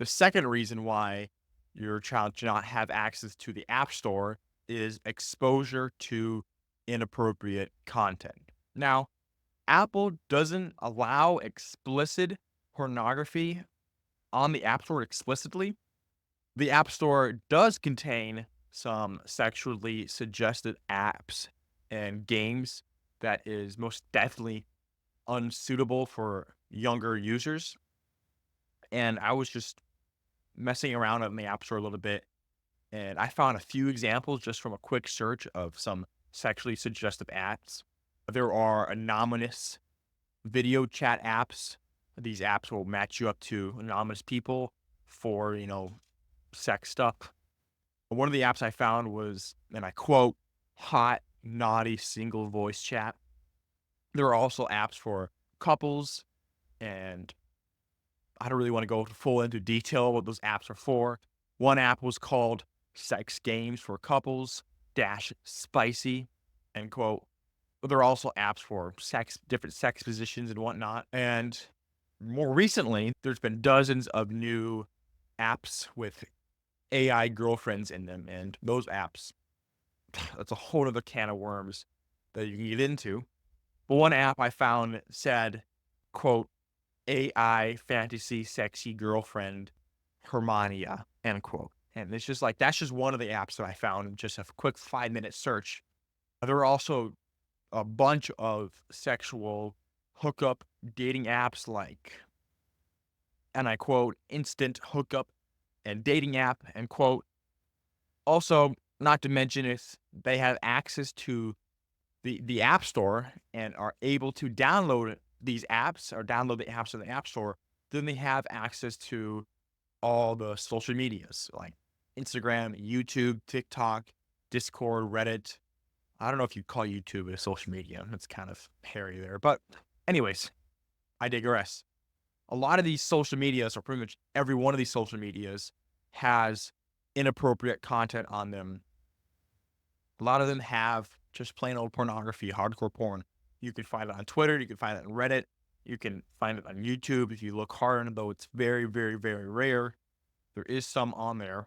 The second reason why your child should not have access to the App Store is exposure to inappropriate content. Now, Apple doesn't allow explicit pornography on the App Store explicitly. The App Store does contain some sexually suggested apps and games that is most definitely unsuitable for younger users. And I was just messing around in the App Store a little bit, and I found a few examples just from a quick search of some sexually suggestive apps. There are anonymous video chat apps. These apps will match you up to anonymous people for, sex stuff. One of the apps I found was, and I quote, hot, naughty single voice chat. There are also apps for couples, and I don't really want to go full into detail what those apps are for. One app was called Sex Games for Couples dash Spicy, end quote. But there are also apps for different sex positions and whatnot. And more recently, there's been dozens of new apps with AI girlfriends in them. And those apps, that's a whole other can of worms that you can get into. But one app I found said, quote, AI fantasy sexy girlfriend Hermania, end quote. And it's just like, that's just one of the apps that I found in just a quick 5-minute search. There are also a bunch of sexual hookup dating apps like, and I quote, instant hookup and dating app, end quote. Also, not to mention if they have access to the App Store and are able to download these apps or download the apps in the App Store, then they have access to all the social medias like Instagram, YouTube, TikTok, Discord, Reddit. I don't know if you'd call YouTube a social media. It's kind of hairy there. But anyways, I digress. A lot of these social medias, or pretty much every one of these social medias, has inappropriate content on them. A lot of them have just plain old pornography, hardcore porn. You can find it on Twitter. You can find it on Reddit. You can find it on YouTube if you look hard, though it's very, very, very rare. There is some on there.